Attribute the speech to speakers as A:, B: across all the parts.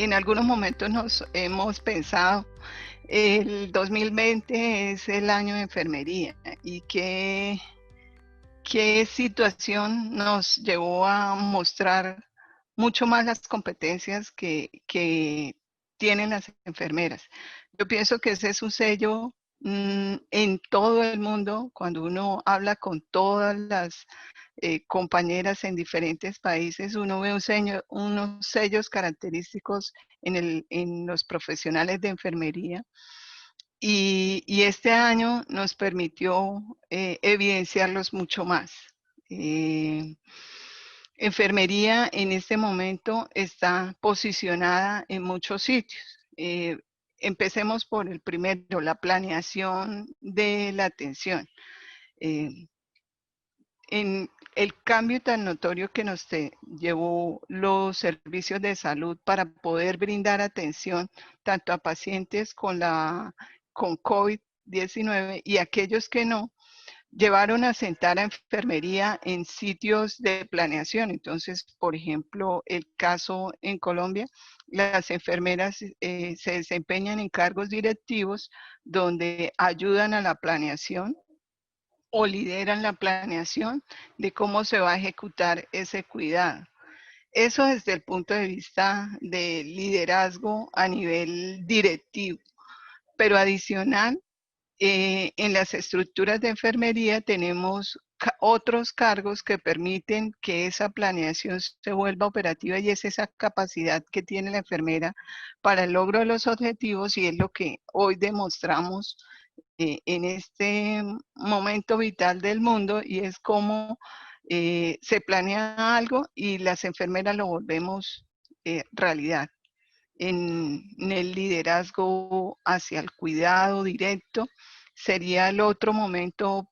A: en algunos momentos nos hemos pensado, el 2020 es el año de enfermería y qué situación nos llevó a mostrar mucho más las competencias que tienen las enfermeras. Yo pienso que ese es un sello en todo el mundo, cuando uno habla con todas las compañeras en diferentes países, uno ve unos sellos característicos en los profesionales de enfermería. Y este año nos permitió evidenciarlos mucho más. Eh, Enfermería en este momento está posicionada en muchos sitios. Empecemos por el primero, la planeación de la atención. Eh, en el cambio tan notorio que nos llevó los servicios de salud para poder brindar atención tanto a pacientes con COVID-19 y aquellos que no, llevaron a sentar a enfermería en sitios de planeación. Entonces, por ejemplo, el caso en Colombia, las enfermeras se desempeñan en cargos directivos donde ayudan a la planeación o lideran la planeación de cómo se va a ejecutar ese cuidado. Eso desde el punto de vista de liderazgo a nivel directivo, pero adicional, en las estructuras de enfermería tenemos otros cargos que permiten que esa planeación se vuelva operativa y es esa capacidad que tiene la enfermera para el logro de los objetivos y es lo que hoy demostramos en este momento vital del mundo y es cómo se planea algo y las enfermeras lo volvemos realidad. En el liderazgo hacia el cuidado directo sería el otro momento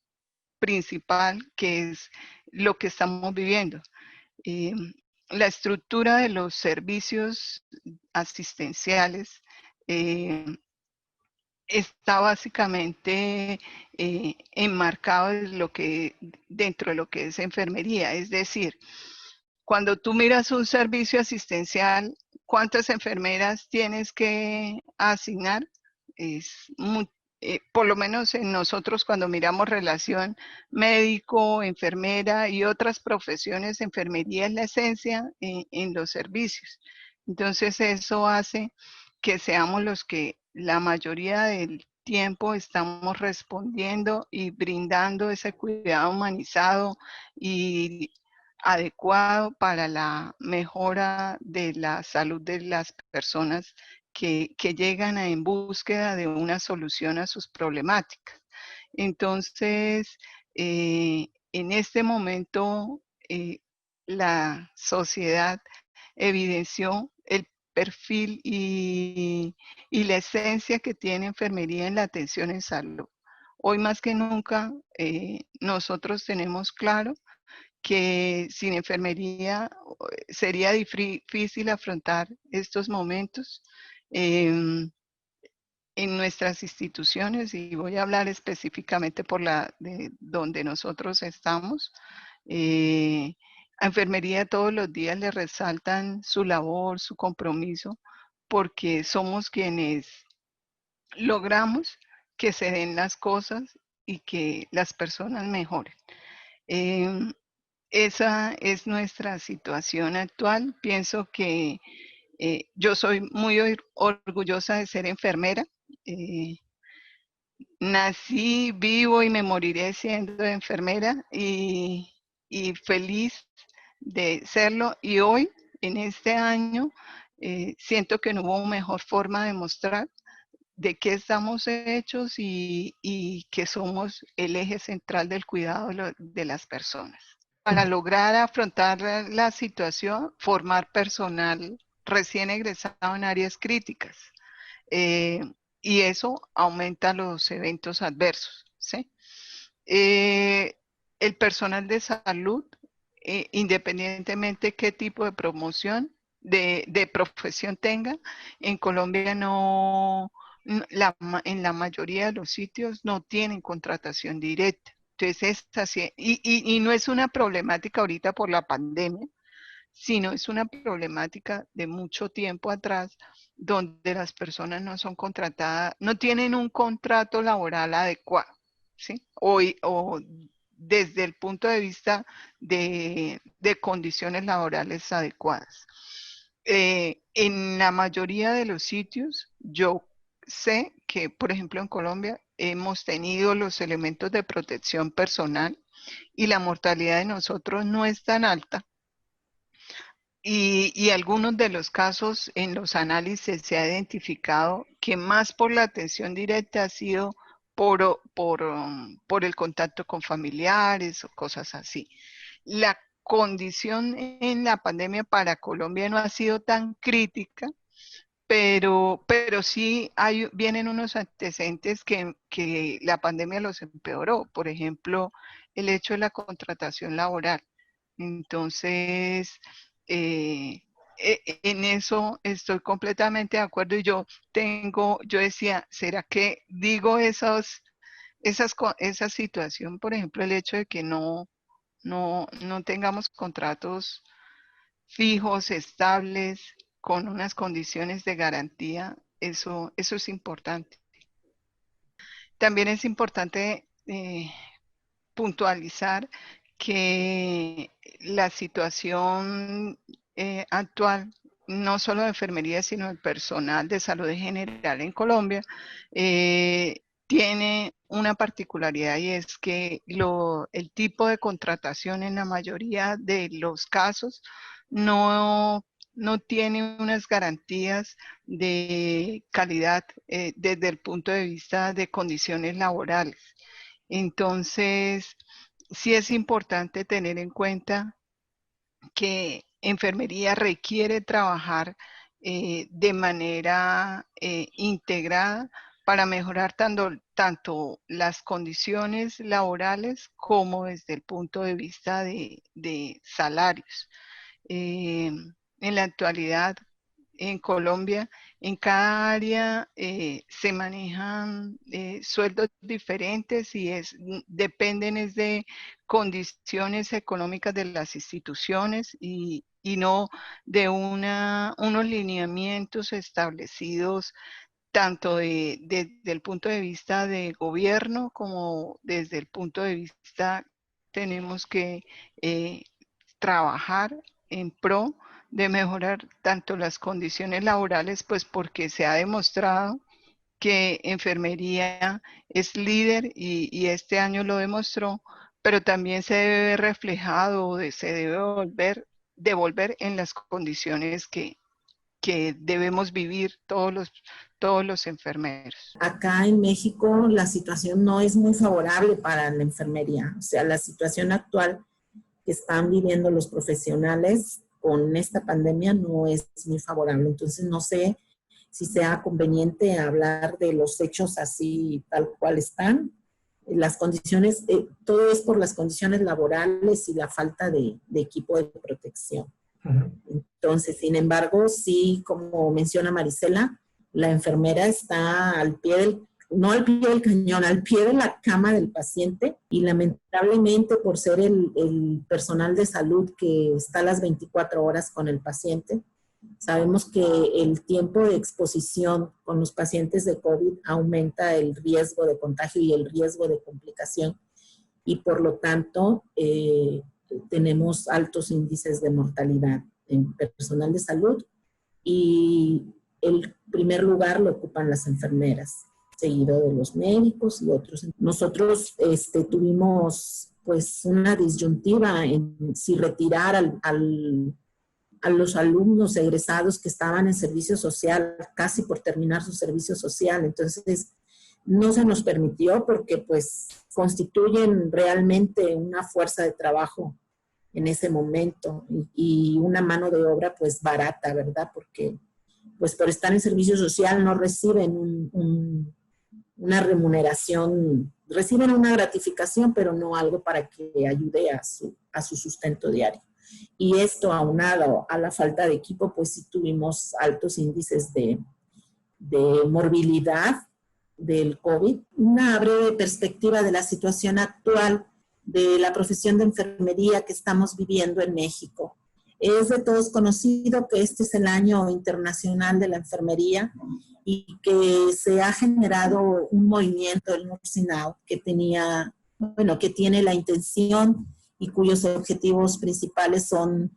A: principal que es lo que estamos viviendo. Eh, la estructura de los servicios asistenciales está básicamente enmarcado dentro de lo que es enfermería. Es decir, cuando tú miras un servicio asistencial, ¿cuántas enfermeras tienes que asignar? Es por lo menos en nosotros cuando miramos relación médico, enfermera y otras profesiones, enfermería es la esencia en los servicios. Entonces eso hace que seamos los que la mayoría del tiempo estamos respondiendo y brindando ese cuidado humanizado y adecuado para la mejora de la salud de las personas que llegan en búsqueda de una solución a sus problemáticas. Entonces, en este momento, la sociedad evidenció el perfil y la esencia que tiene enfermería en la atención en salud. Hoy más que nunca, nosotros tenemos claro que sin enfermería sería difícil afrontar estos momentos en nuestras instituciones y voy a hablar específicamente por la de donde nosotros estamos. A enfermería todos los días le resaltan su labor, su compromiso, porque somos quienes logramos que se den las cosas y que las personas mejoren. Eh, esa es nuestra situación actual. Pienso que yo soy muy orgullosa de ser enfermera. Eh, Nací, vivo y me moriré siendo enfermera y feliz de serlo. Y hoy, en este año, siento que no hubo mejor forma de mostrar de qué estamos hechos y que somos el eje central del cuidado de las personas. Para lograr afrontar la situación, formar personal recién egresado en áreas críticas. Eh, y eso aumenta los eventos adversos, ¿sí? El personal de salud, independientemente qué tipo de promoción, de profesión tenga, en Colombia en la mayoría de los sitios no tienen contratación directa. Entonces, y no es una problemática ahorita por la pandemia, sino es una problemática de mucho tiempo atrás, donde las personas no son contratadas, no tienen un contrato laboral adecuado, ¿sí? O desde el punto de vista de condiciones laborales adecuadas. En la mayoría de los sitios, yo sé que, por ejemplo, en Colombia hemos tenido los elementos de protección personal y la mortalidad de nosotros no es tan alta. Y algunos de los casos en los análisis se ha identificado que más por la atención directa ha sido por el contacto con familiares o cosas así. La condición en la pandemia para Colombia no ha sido tan crítica, pero sí vienen unos antecedentes que la pandemia los empeoró. Por ejemplo, el hecho de la contratación laboral. Entonces, en eso estoy completamente de acuerdo y yo decía, ¿será que digo esa situación? Por ejemplo, el hecho de que no tengamos contratos fijos, estables, con unas condiciones de garantía, eso es importante. También es importante puntualizar que la situación actual, no solo de enfermería, sino del personal de salud en general en Colombia, tiene una particularidad y es que el tipo de contratación en la mayoría de los casos no tiene unas garantías de calidad desde el punto de vista de condiciones laborales. Entonces, sí es importante tener en cuenta que enfermería requiere trabajar de manera integrada para mejorar tanto las condiciones laborales como desde el punto de vista de salarios. En la actualidad, en Colombia, en cada área se manejan sueldos diferentes y dependen de condiciones económicas de las instituciones y no de unos lineamientos establecidos tanto desde el punto de vista de gobierno como desde el punto de vista tenemos que trabajar en pro de mejorar tanto las condiciones laborales, pues porque se ha demostrado que enfermería es líder y este año lo demostró, pero también se debe ver reflejado, se debe devolver en las condiciones que debemos vivir todos los enfermeros.
B: Acá en México la situación no es muy favorable para la enfermería, o sea, la situación actual que están viviendo los profesionales con esta pandemia no es muy favorable. Entonces, no sé si sea conveniente hablar de los hechos así, tal cual están. Las condiciones, todo es por las condiciones laborales y la falta de equipo de protección. Entonces, sin embargo, sí, como menciona Marisela, la enfermera está al pie del no al pie del cañón, al pie de la cama del paciente y lamentablemente por ser el personal de salud que está a las 24 horas con el paciente, sabemos que el tiempo de exposición con los pacientes de COVID aumenta el riesgo de contagio y el riesgo de complicación y por lo tanto tenemos altos índices de mortalidad en personal de salud y el primer lugar lo ocupan las enfermeras, seguido de los médicos y otros. Nosotros tuvimos pues una disyuntiva en si retirar a los alumnos egresados que estaban en servicio social, casi por terminar su servicio social. Entonces, no se nos permitió porque pues constituyen realmente una fuerza de trabajo en ese momento y una mano de obra pues barata, ¿verdad? Porque pues por estar en servicio social no reciben una remuneración, reciben una gratificación, pero no algo para que ayude a su sustento diario. Y esto aunado a la falta de equipo, pues sí tuvimos altos índices de morbilidad del COVID. Una breve perspectiva de la situación actual de la profesión de enfermería que estamos viviendo en México. Es de todos conocido que este es el Año Internacional de la Enfermería y que se ha generado un movimiento, el Nursing Out, que tiene la intención y cuyos objetivos principales son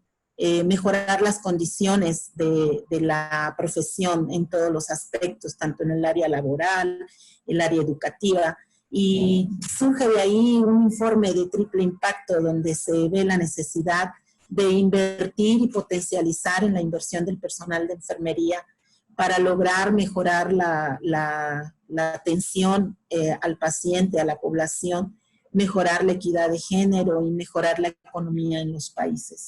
B: mejorar las condiciones de la profesión en todos los aspectos, tanto en el área laboral, el área educativa. Y surge de ahí un informe de triple impacto donde se ve la necesidad de invertir y potencializar en la inversión del personal de enfermería para lograr mejorar la atención al paciente, a la población, mejorar la equidad de género y mejorar la economía en los países.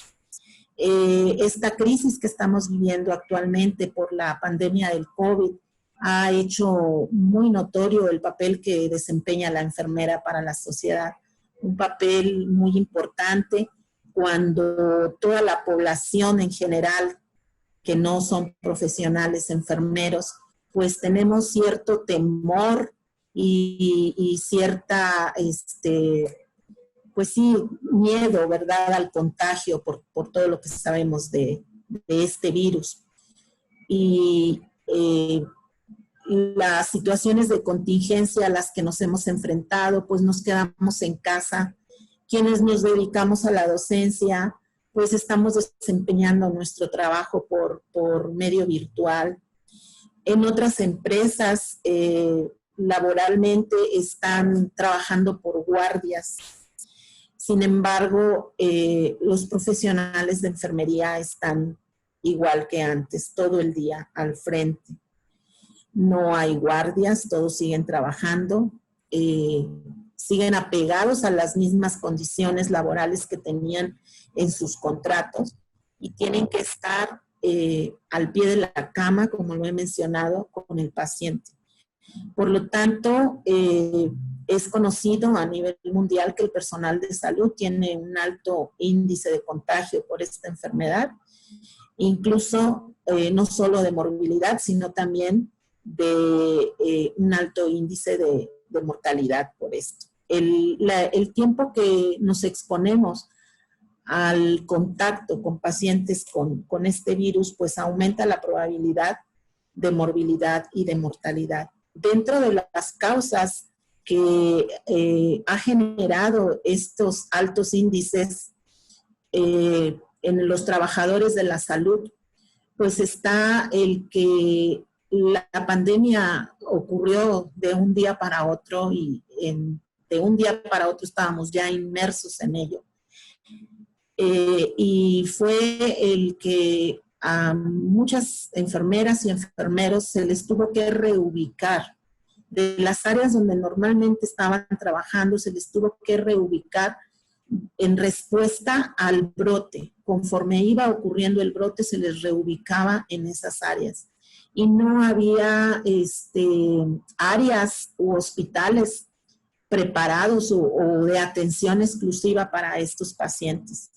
B: Esta crisis que estamos viviendo actualmente por la pandemia del COVID ha hecho muy notorio el papel que desempeña la enfermera para la sociedad, un papel muy importante cuando toda la población en general, que no son profesionales enfermeros, pues tenemos cierto temor y cierta, pues sí, miedo, ¿verdad?, al contagio por todo lo que sabemos de este virus. Y las situaciones de contingencia a las que nos hemos enfrentado, pues nos quedamos en casa. Quienes nos dedicamos a la docencia, pues estamos desempeñando nuestro trabajo por medio virtual. En otras empresas, laboralmente están trabajando por guardias. Sin embargo, los profesionales de enfermería están igual que antes, todo el día al frente. No hay guardias, todos siguen trabajando, siguen apegados a las mismas condiciones laborales que tenían en sus contratos y tienen que estar al pie de la cama, como lo he mencionado, con el paciente. Por lo tanto, es conocido a nivel mundial que el personal de salud tiene un alto índice de contagio por esta enfermedad, incluso no solo de morbilidad, sino también de un alto índice de mortalidad por esto. El tiempo que nos exponemos al contacto con pacientes con este virus, pues aumenta la probabilidad de morbilidad y de mortalidad. Dentro de las causas que ha generado estos altos índices en los trabajadores de la salud, pues está el que la pandemia ocurrió de un día para otro y de un día para otro estábamos ya inmersos en ello. Y fue el que a muchas enfermeras y enfermeros se les tuvo que reubicar. De las áreas donde normalmente estaban trabajando, se les tuvo que reubicar en respuesta al brote. Conforme iba ocurriendo el brote, se les reubicaba en esas áreas. Y no había áreas u hospitales preparados o de atención exclusiva para estos pacientes.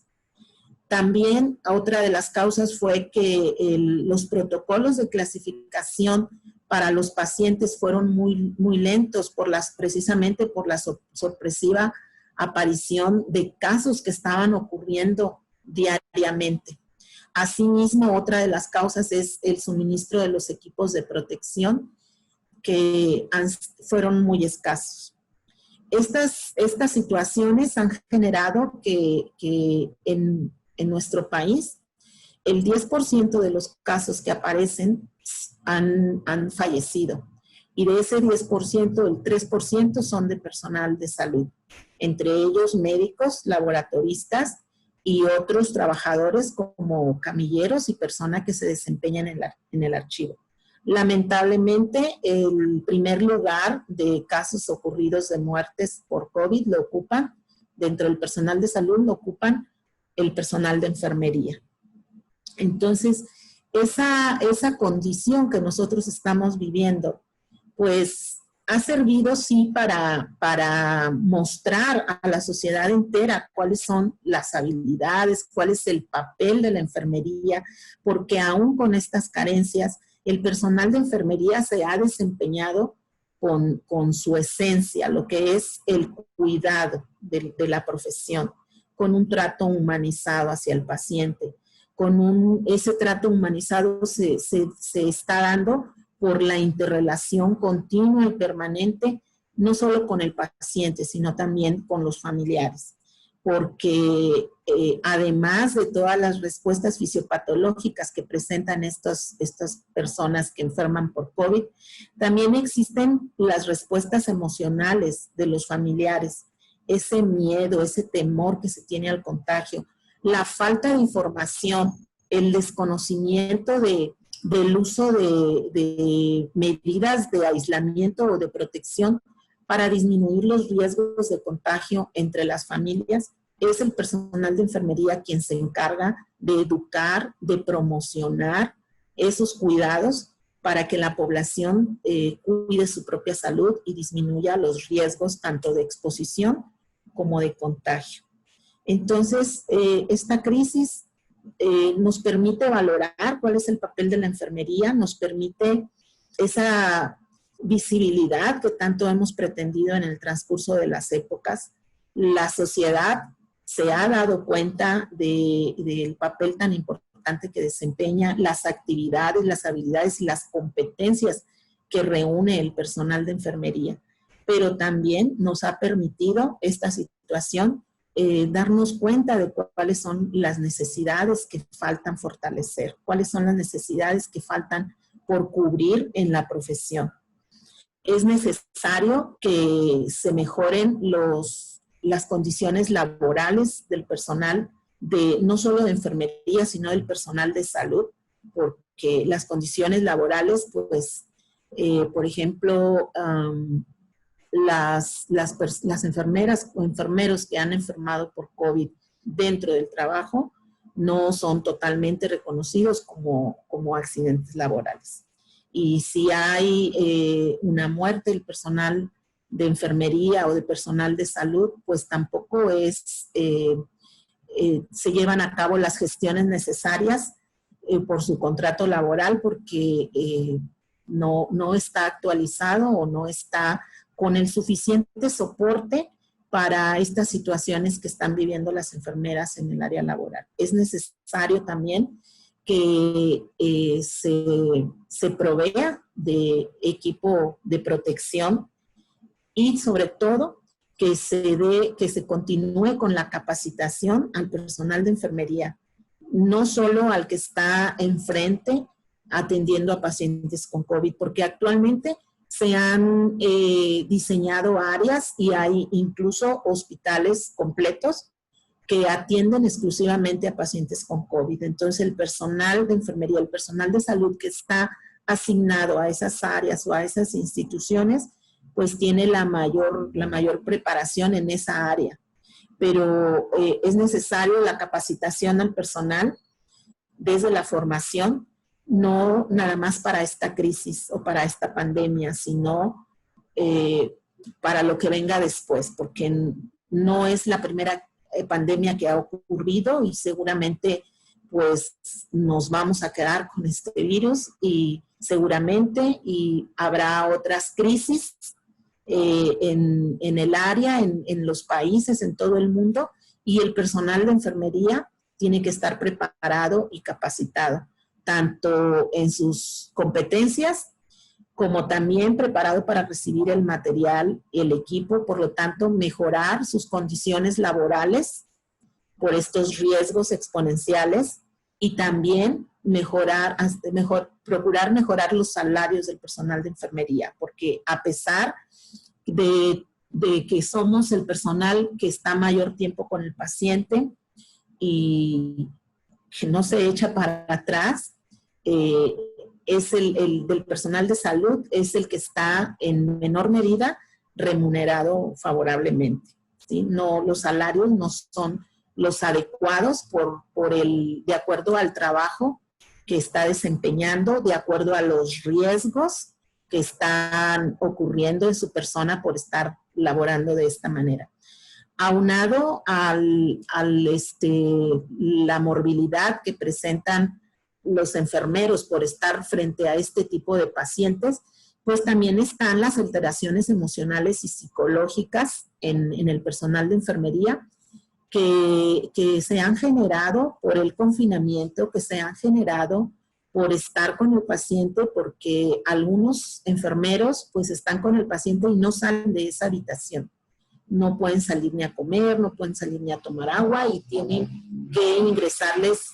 B: También otra de las causas fue que los protocolos de clasificación para los pacientes fueron muy lentos precisamente por la sorpresiva aparición de casos que estaban ocurriendo diariamente. Asimismo, otra de las causas es el suministro de los equipos de protección que fueron muy escasos. Estas situaciones han generado que en nuestro país el 10% de los casos que aparecen han fallecido. Y de ese 10%, el 3% son de personal de salud, entre ellos médicos, laboratoristas y otros trabajadores como camilleros y personas que se desempeñan en el archivo. Lamentablemente, el primer lugar de casos ocurridos de muertes por COVID lo ocupan, dentro del personal de salud lo ocupan el personal de enfermería. Entonces, esa condición que nosotros estamos viviendo, pues ha servido sí para mostrar a la sociedad entera cuáles son las habilidades, cuál es el papel de la enfermería, porque aún con estas carencias, el personal de enfermería se ha desempeñado con su esencia, lo que es el cuidado de la profesión, con un trato humanizado hacia el paciente, ese trato humanizado se está dando por la interrelación continua y permanente, no solo con el paciente, sino también con los familiares. Porque además de todas las respuestas fisiopatológicas que presentan estas personas que enferman por COVID, también existen las respuestas emocionales de los familiares, ese miedo, ese temor que se tiene al contagio, la falta de información, el desconocimiento del uso de medidas de aislamiento o de protección para disminuir los riesgos de contagio entre las familias. Es el personal de enfermería quien se encarga de educar, de promocionar esos cuidados para que la población cuide su propia salud y disminuya los riesgos tanto de exposición como de contagio. Entonces, esta crisis nos permite valorar cuál es el papel de la enfermería, nos permite esa visibilidad que tanto hemos pretendido en el transcurso de las épocas. La sociedad se ha dado cuenta del papel tan importante que desempeña, las actividades, las habilidades y las competencias que reúne el personal de enfermería. Pero también nos ha permitido esta situación darnos cuenta de cuáles son las necesidades que faltan fortalecer, cuáles son las necesidades que faltan por cubrir en la profesión. Es necesario que se mejoren las condiciones laborales del personal, no solo de enfermería, sino del personal de salud, porque las condiciones laborales, pues, por ejemplo, las enfermeras o enfermeros que han enfermado por COVID dentro del trabajo no son totalmente reconocidos como accidentes laborales. Y si hay una muerte del personal de enfermería o de personal de salud, pues tampoco se llevan a cabo las gestiones necesarias por su contrato laboral porque no está actualizado o no está con el suficiente soporte para estas situaciones que están viviendo las enfermeras en el área laboral. Es necesario también que se provea de equipo de protección y sobre todo que se continúe con la capacitación al personal de enfermería, no solo al que está enfrente atendiendo a pacientes con COVID, porque actualmente se han diseñado áreas y hay incluso hospitales completos que atienden exclusivamente a pacientes con COVID. Entonces, el personal de enfermería, el personal de salud que está asignado a esas áreas o a esas instituciones, pues tiene la mayor preparación en esa área. Pero es necesario la capacitación al personal desde la formación, no nada más para esta crisis o para esta pandemia, sino para lo que venga después, porque no es la primera pandemia que ha ocurrido y seguramente pues nos vamos a quedar con este virus y seguramente habrá otras crisis en el área, en los países, en todo el mundo, y el personal de enfermería tiene que estar preparado y capacitado, tanto en sus competencias como también preparado para recibir el material, el equipo, por lo tanto, mejorar sus condiciones laborales por estos riesgos exponenciales y también procurar mejorar los salarios del personal de enfermería, porque a pesar de que somos el personal que está mayor tiempo con el paciente y que no se echa para atrás, es el del personal de salud, es el que está en menor medida remunerado favorablemente, ¿sí? No, los salarios no son los adecuados de acuerdo al trabajo que está desempeñando, de acuerdo a los riesgos que están ocurriendo en su persona por estar laborando de esta manera. Aunado la morbilidad que presentan los enfermeros por estar frente a este tipo de pacientes, pues también están las alteraciones emocionales y psicológicas en el personal de enfermería que se han generado por el confinamiento, que se han generado por estar con el paciente, porque algunos enfermeros pues están con el paciente y no salen de esa habitación. No pueden salir ni a comer, no pueden salir ni a tomar agua y tienen que ingresarles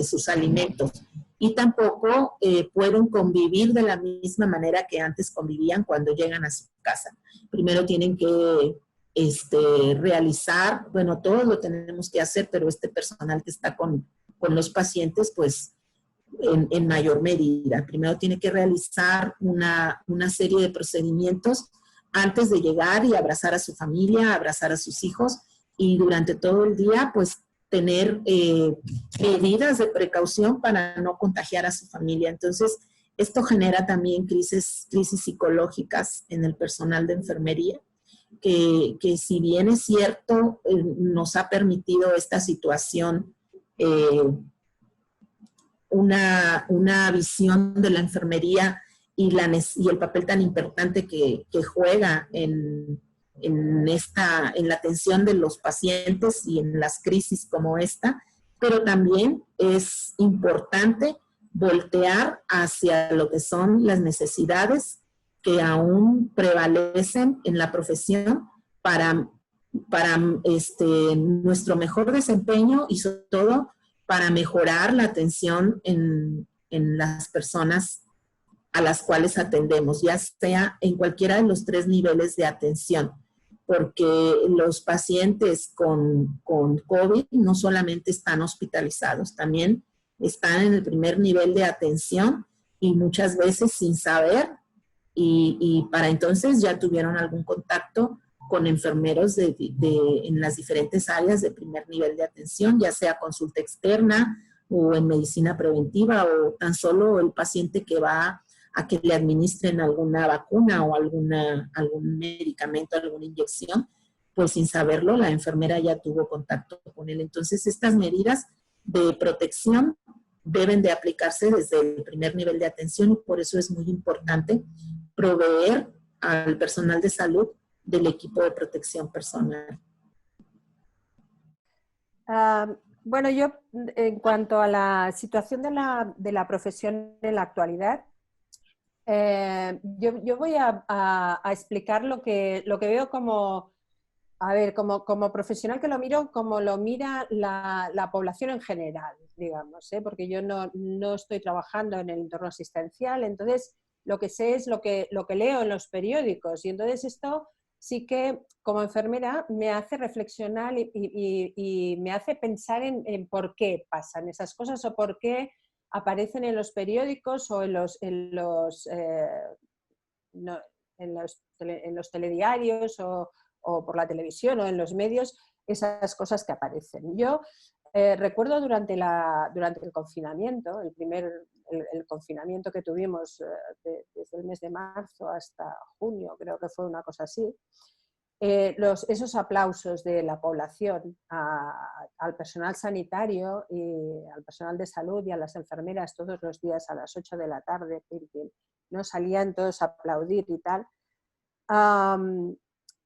B: sus alimentos. Y tampoco pueden convivir de la misma manera que antes convivían cuando llegan a su casa. Primero tienen que realizar, bueno, todos lo tenemos que hacer, pero este personal que está con los pacientes, pues en mayor medida. Primero tiene que realizar una serie de procedimientos antes de llegar y abrazar a su familia, abrazar a sus hijos, y durante todo el día, pues, tener medidas de precaución para no contagiar a su familia. Entonces, esto genera también crisis psicológicas en el personal de enfermería, que si bien es cierto, nos ha permitido esta situación una visión de la enfermería y el papel tan importante que juega en la atención de los pacientes y en las crisis como esta, pero también es importante voltear hacia lo que son las necesidades que aún prevalecen en la profesión para nuestro mejor desempeño y sobre todo para mejorar la atención en las personas a las cuales atendemos, ya sea en cualquiera de los 3 niveles de atención, porque los pacientes con COVID no solamente están hospitalizados, también están en el primer nivel de atención y muchas veces sin saber, y para entonces ya tuvieron algún contacto con enfermeros en las diferentes áreas de primer nivel de atención, ya sea consulta externa o en medicina preventiva, o tan solo el paciente que va a que le administren alguna vacuna o algún medicamento, alguna inyección, pues sin saberlo la enfermera ya tuvo contacto con él. Entonces, estas medidas de protección deben de aplicarse desde el primer nivel de atención, y por eso es muy importante proveer al personal de salud del equipo de protección personal.
C: Bueno, yo en cuanto a la situación de la profesión en la actualidad, yo voy a explicar lo que veo como, a ver, como profesional, que lo miro como lo mira la población en general, digamos, porque yo no estoy trabajando en el entorno asistencial, entonces lo que sé es lo que leo en los periódicos, y entonces esto sí que como enfermera me hace reflexionar y me hace pensar en por qué pasan esas cosas o por qué aparecen en los periódicos o en los telediarios o por la televisión o en los medios, esas cosas que aparecen. Yo recuerdo durante el confinamiento, el confinamiento que tuvimos desde el mes de marzo hasta junio, creo que fue una cosa así, esos aplausos de la población al personal sanitario y al personal de salud y a las enfermeras todos los días a las 8 de la tarde, ¿no? Salían todos a aplaudir y tal.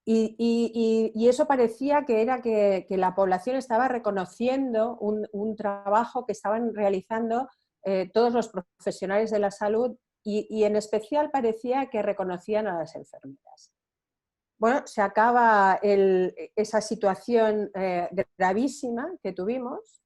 C: Y eso parecía que era que la población estaba reconociendo un trabajo que estaban realizando todos los profesionales de la salud, y en especial parecía que reconocían a las enfermeras. Bueno, se acaba esa situación gravísima que tuvimos,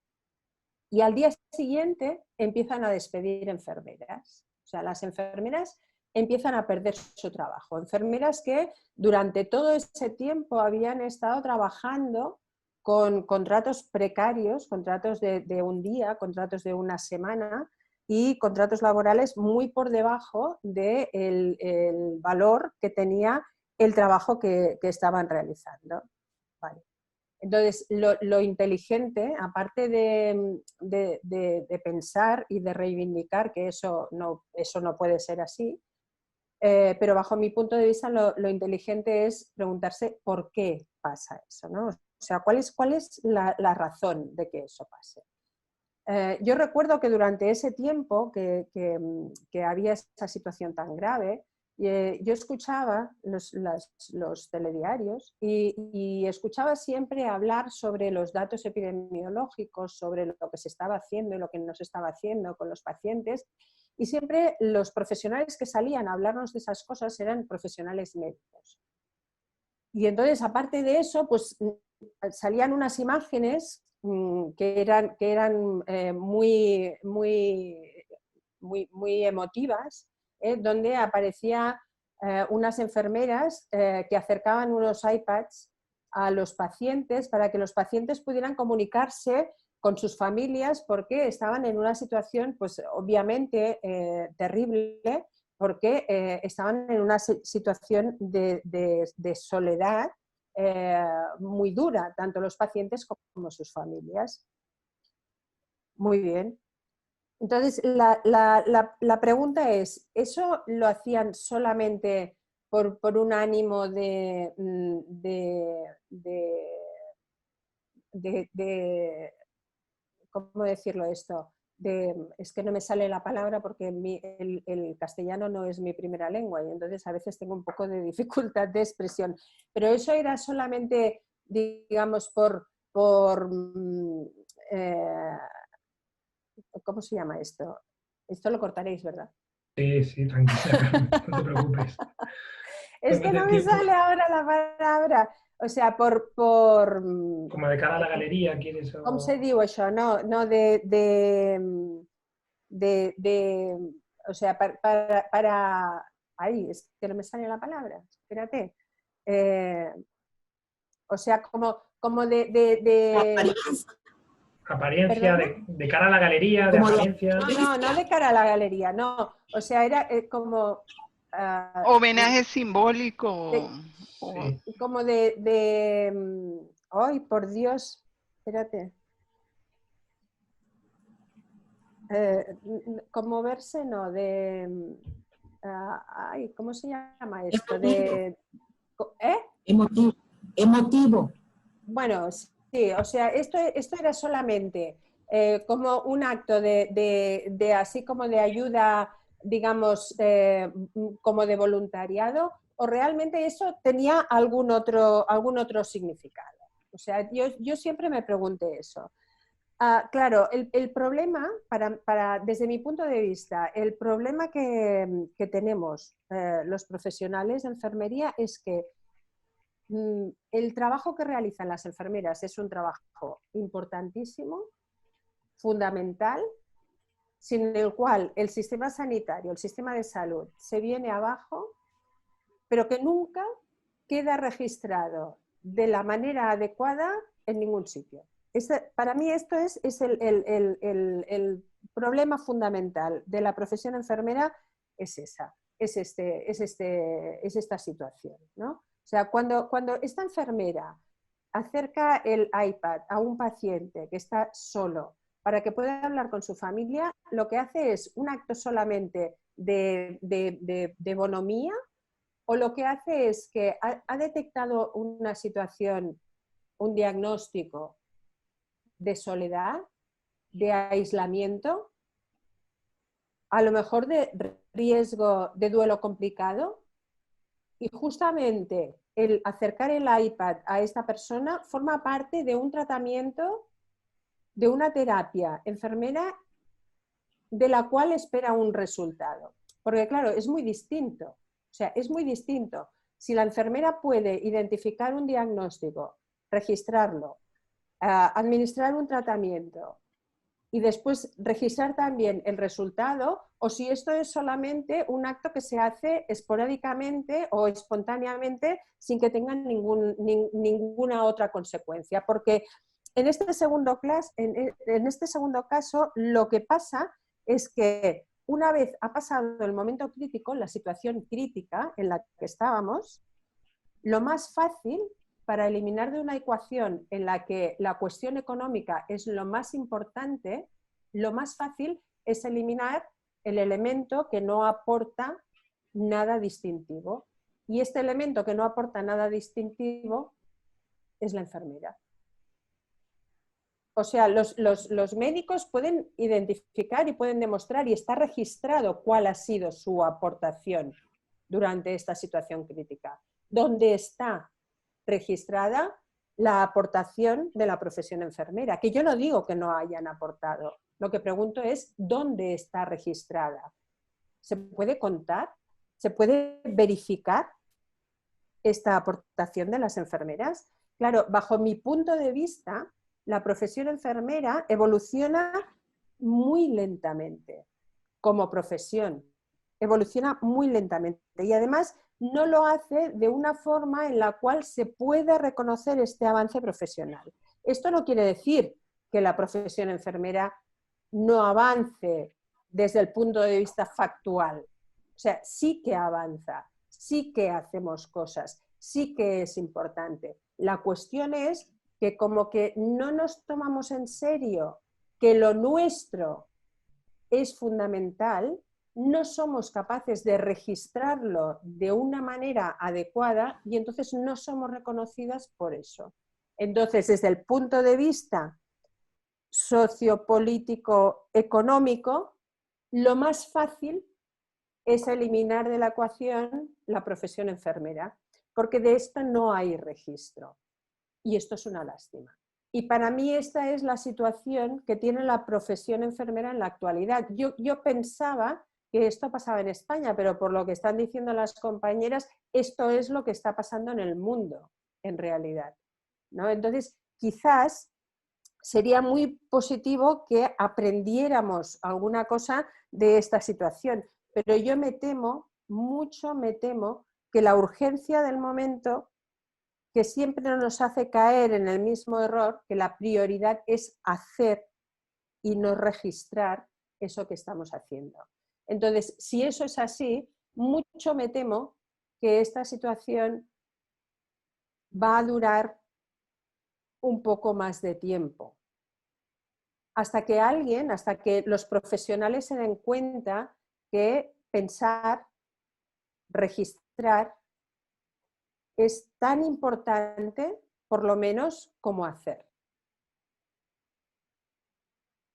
C: y al día siguiente empiezan a despedir enfermeras. O sea, las enfermeras empiezan a perder su trabajo. Enfermeras que durante todo ese tiempo habían estado trabajando con contratos precarios, contratos de un día, contratos de una semana y contratos laborales muy por debajo del valor que tenía el trabajo que estaban realizando. Vale. Entonces, lo inteligente, aparte de pensar y de reivindicar que eso no puede ser así, pero bajo mi punto de vista lo inteligente es preguntarse por qué pasa eso, ¿no? O sea, ¿cuál es la razón de que eso pase? Yo recuerdo que durante ese tiempo que había esa situación tan grave, yo escuchaba los telediarios y escuchaba siempre hablar sobre los datos epidemiológicos, sobre lo que se estaba haciendo y lo que no se estaba haciendo con los pacientes, y siempre los profesionales que salían a hablarnos de esas cosas eran profesionales médicos. Y entonces, aparte de eso, pues salían unas imágenes que eran muy emotivas, donde aparecía unas enfermeras que acercaban unos iPads a los pacientes para que los pacientes pudieran comunicarse con sus familias, porque estaban en una situación, pues obviamente terrible, porque estaban en una situación de soledad muy dura, tanto los pacientes como sus familias. Muy bien. Entonces, la pregunta es, ¿eso lo hacían solamente por un ánimo ¿cómo decirlo esto? Es que no me sale la palabra porque el castellano no es mi primera lengua y entonces a veces tengo un poco de dificultad de expresión. Pero eso era solamente, digamos, ¿cómo se llama esto? Esto lo cortaréis, ¿verdad?
D: Sí, tranquila, no te preocupes.
C: Es que no me sale ahora la palabra. O sea,
D: Como de cara a la galería, ¿quieres?
C: ¿cómo se diu això? No, o sea, Ay, es que no me sale la palabra, espérate. O sea, como de
D: apariencia, de cara a la galería, de apariencia.
C: No de cara a la galería, no. O sea, era como...
A: homenaje simbólico.
D: Sí.
A: O...
C: Como ay, por Dios, espérate. Conmoverse, no, ay, ¿cómo se llama esto?
B: Emotivo.
C: Bueno, sí, o sea, esto era solamente como un acto de así como de ayuda, digamos, como de voluntariado, o realmente eso tenía algún otro significado. O sea, yo siempre me pregunté eso. Claro, el problema, desde mi punto de vista, el problema que tenemos los profesionales de enfermería es que el trabajo que realizan las enfermeras es un trabajo importantísimo, fundamental, sin el cual el sistema sanitario, el sistema de salud se viene abajo, pero que nunca queda registrado de la manera adecuada en ningún sitio. Para mí esto es el problema fundamental de la profesión enfermera, es esta situación, ¿no? O sea, cuando esta enfermera acerca el iPad a un paciente que está solo para que pueda hablar con su familia, lo que hace es un acto solamente de bonomía, o lo que hace es que ha detectado una situación, un diagnóstico de soledad, de aislamiento, a lo mejor de riesgo de duelo complicado, y justamente el acercar el iPad a esta persona forma parte de un tratamiento, de una terapia enfermera de la cual espera un resultado. Porque claro, es muy distinto. O sea, es muy distinto. Si la enfermera puede identificar un diagnóstico, registrarlo, administrar un tratamiento y después registrar también el resultado, o si esto es solamente un acto que se hace esporádicamente o espontáneamente sin que tenga ninguna otra consecuencia. Porque en este segundo caso lo que pasa es que una vez ha pasado el momento crítico, la situación crítica en la que estábamos, lo más fácil para eliminar de una ecuación en la que la cuestión económica es lo más importante, lo más fácil es eliminar el elemento que no aporta nada distintivo. Y este elemento que no aporta nada distintivo es la enfermera. O sea, los médicos pueden identificar y pueden demostrar, y está registrado cuál ha sido su aportación durante esta situación crítica? ¿Dónde está registrada la aportación de la profesión enfermera? Que yo no digo que no hayan aportado. Lo que pregunto es, ¿dónde está registrada? ¿Se puede contar? ¿Se puede verificar esta aportación de las enfermeras? Claro, bajo mi punto de vista, la profesión enfermera evoluciona muy lentamente como profesión. Evoluciona muy lentamente y además no lo hace de una forma en la cual se pueda reconocer este avance profesional. Esto no quiere decir que la profesión enfermera no avance desde el punto de vista factual. O sea, sí que avanza, sí que hacemos cosas, sí que es importante. La cuestión es que como que no nos tomamos en serio que lo nuestro es fundamental, no somos capaces de registrarlo de una manera adecuada y entonces no somos reconocidas por eso. Entonces, desde el punto de vista sociopolítico económico, lo más fácil es eliminar de la ecuación la profesión enfermera, porque de esto no hay registro. Y esto es una lástima. Y para mí esta es la situación que tiene la profesión enfermera en la actualidad. Yo pensaba que esto pasaba en España, pero por lo que están diciendo las compañeras, esto es lo que está pasando en el mundo, en realidad, ¿no? Entonces, quizás sería muy positivo que aprendiéramos alguna cosa de esta situación, pero yo me temo, mucho me temo, que la urgencia del momento, que siempre nos hace caer en el mismo error, que la prioridad es hacer y no registrar eso que estamos haciendo. Entonces, si eso es así, mucho me temo que esta situación va a durar un poco más de tiempo. Hasta que los profesionales se den cuenta que pensar, registrar, es tan importante, por lo menos, como hacer.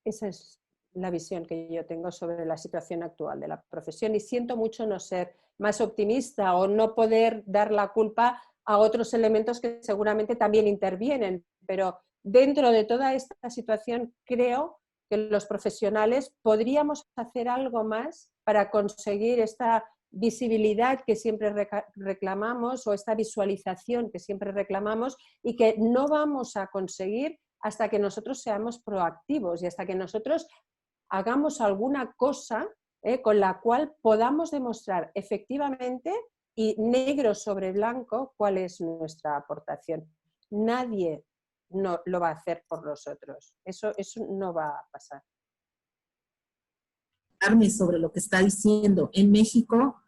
C: Esa es la visión que yo tengo sobre la situación actual de la profesión y siento mucho no ser más optimista o no poder dar la culpa a otros elementos que seguramente también intervienen, pero dentro de toda esta situación creo que los profesionales podríamos hacer algo más para conseguir esta visibilidad que siempre reclamamos o esta visualización que siempre reclamamos y que no vamos a conseguir hasta que nosotros seamos proactivos y hasta que nosotros hagamos alguna cosa con la cual podamos demostrar efectivamente y negro sobre blanco cuál es nuestra aportación. Nadie no lo va a hacer por nosotros. Eso no va a pasar.
B: Sobre lo que está diciendo. En México,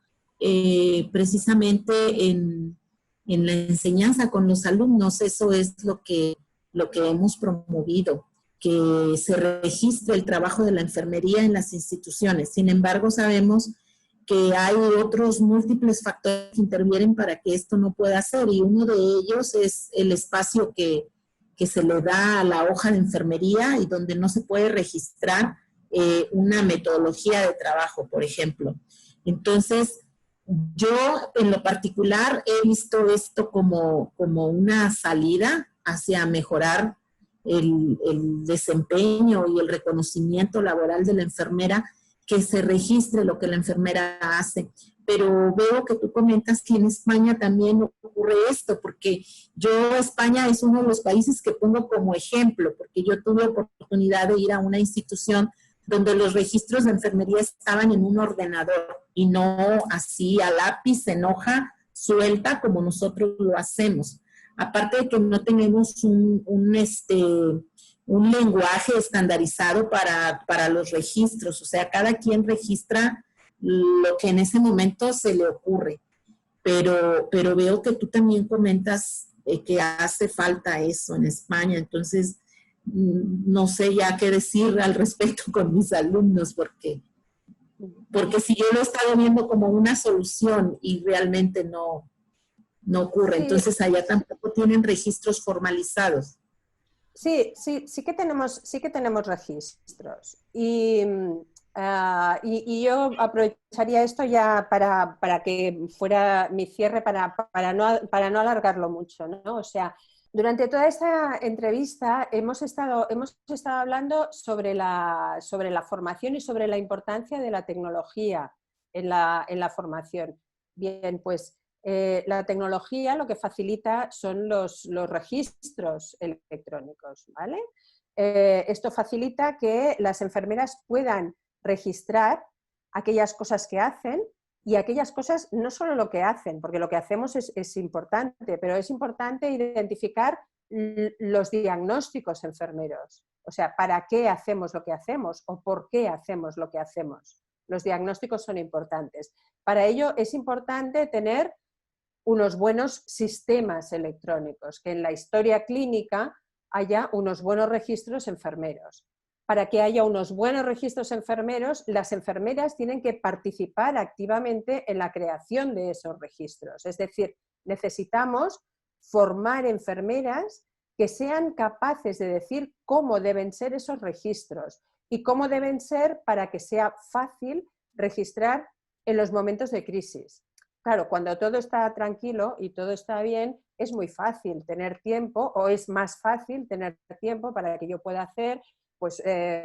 B: precisamente en la enseñanza con los alumnos, eso es lo que hemos promovido, que se registre el trabajo de la enfermería en las instituciones. Sin embargo, sabemos que hay otros múltiples factores que intervienen para que esto no pueda ser, y uno de ellos es el espacio que se le da a la hoja de enfermería y donde no se puede registrar una metodología de trabajo, por ejemplo. Entonces, yo en lo particular he visto esto como una salida hacia mejorar el desempeño y el reconocimiento laboral de la enfermera, que se registre lo que la enfermera hace. Pero veo que tú comentas que en España también ocurre esto, porque España es uno de los países que pongo como ejemplo, porque yo tuve oportunidad de ir a una institución donde los registros de enfermería estaban en un ordenador y no así a lápiz, en hoja suelta como nosotros lo hacemos. Aparte de que no tenemos un lenguaje estandarizado para los registros, o sea, cada quien registra lo que en ese momento se le ocurre. Pero veo que tú también comentas que hace falta eso en España, entonces no sé ya qué decir al respecto con mis alumnos, porque si yo lo he estado viendo como una solución y realmente no ocurre, sí. Entonces allá tampoco tienen registros formalizados.
C: Sí que tenemos registros y Y yo aprovecharía esto ya para que fuera mi cierre, para no alargarlo mucho, ¿no? O sea, durante toda esta entrevista hemos estado hablando sobre la formación y sobre la importancia de la tecnología en la formación. Bien, pues la tecnología lo que facilita son los registros electrónicos, ¿vale? Esto facilita que las enfermeras puedan registrar aquellas cosas que hacen y aquellas cosas, no solo lo que hacen, porque lo que hacemos es importante, pero es importante identificar los diagnósticos enfermeros. O sea, ¿para qué hacemos lo que hacemos o por qué hacemos lo que hacemos? Los diagnósticos son importantes. Para ello es importante tener unos buenos sistemas electrónicos, que en la historia clínica haya unos buenos registros enfermeros. Para que haya unos buenos registros enfermeros, las enfermeras tienen que participar activamente en la creación de esos registros. Es decir, necesitamos formar enfermeras que sean capaces de decir cómo deben ser esos registros y cómo deben ser para que sea fácil registrar en los momentos de crisis. Claro, cuando todo está tranquilo y todo está bien, es muy fácil tener tiempo, o es más fácil tener tiempo para que yo pueda hacer pues,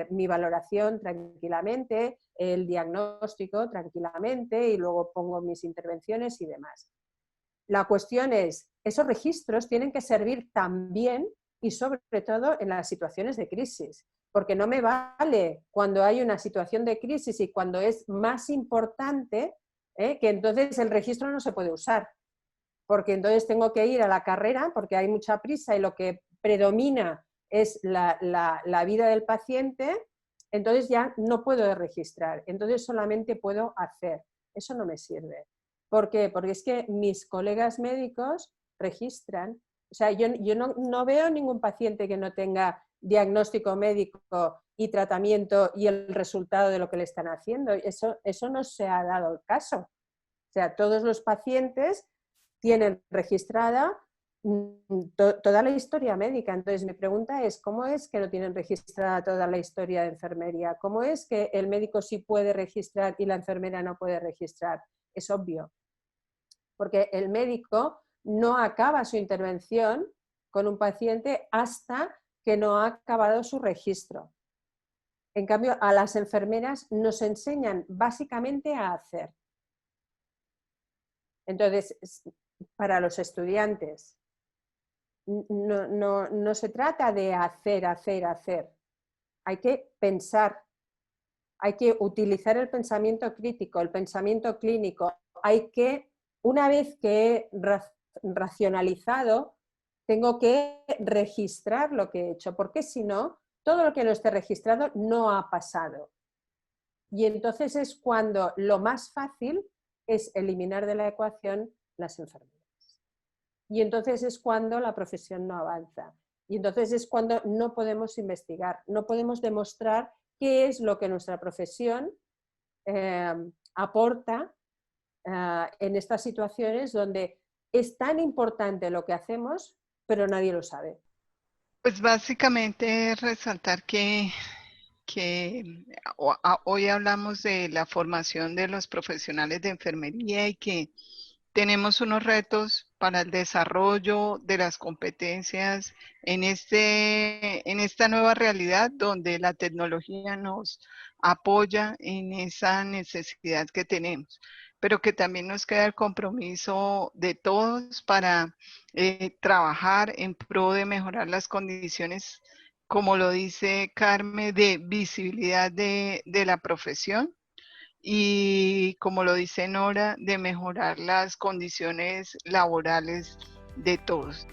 C: mi valoración tranquilamente, el diagnóstico tranquilamente y luego pongo mis intervenciones y demás. La cuestión es, esos registros tienen que servir también y sobre todo en las situaciones de crisis, porque no me vale cuando hay una situación de crisis y cuando es más importante, que entonces el registro no se puede usar, porque entonces tengo que ir a la carrera porque hay mucha prisa y lo que predomina es la vida del paciente, entonces ya no puedo registrar, entonces solamente puedo hacer. Eso no me sirve. ¿Por qué? Porque es que mis colegas médicos registran. O sea, yo no veo ningún paciente que no tenga diagnóstico médico y tratamiento y el resultado de lo que le están haciendo. Eso no se ha dado el caso. O sea, todos los pacientes tienen registrada toda la historia médica. Entonces mi pregunta es, ¿cómo es que no tienen registrada toda la historia de enfermería? ¿Cómo es que el médico sí puede registrar y la enfermera no puede registrar? Es obvio, porque el médico no acaba su intervención con un paciente hasta que no ha acabado su registro. En cambio, a las enfermeras nos enseñan básicamente a hacer. Entonces, para los estudiantes, no se trata de hacer. Hay que pensar, hay que utilizar el pensamiento crítico, el pensamiento clínico. Hay que, una vez que he racionalizado, tengo que registrar lo que he hecho, porque si no, todo lo que no esté registrado no ha pasado. Y entonces es cuando lo más fácil es eliminar de la ecuación las enfermedades. Y entonces es cuando la profesión no avanza. Y entonces es cuando no podemos investigar, no podemos demostrar qué es lo que nuestra profesión aporta en estas situaciones donde es tan importante lo que hacemos, pero nadie lo sabe.
A: Pues básicamente resaltar que hoy hablamos de la formación de los profesionales de enfermería y que tenemos unos retos para el desarrollo de las competencias en esta nueva realidad donde la tecnología nos apoya en esa necesidad que tenemos, pero que también nos queda el compromiso de todos para trabajar en pro de mejorar las condiciones, como lo dice Carmen, de visibilidad de la profesión y, como lo dice Nora, de mejorar las condiciones laborales de todos.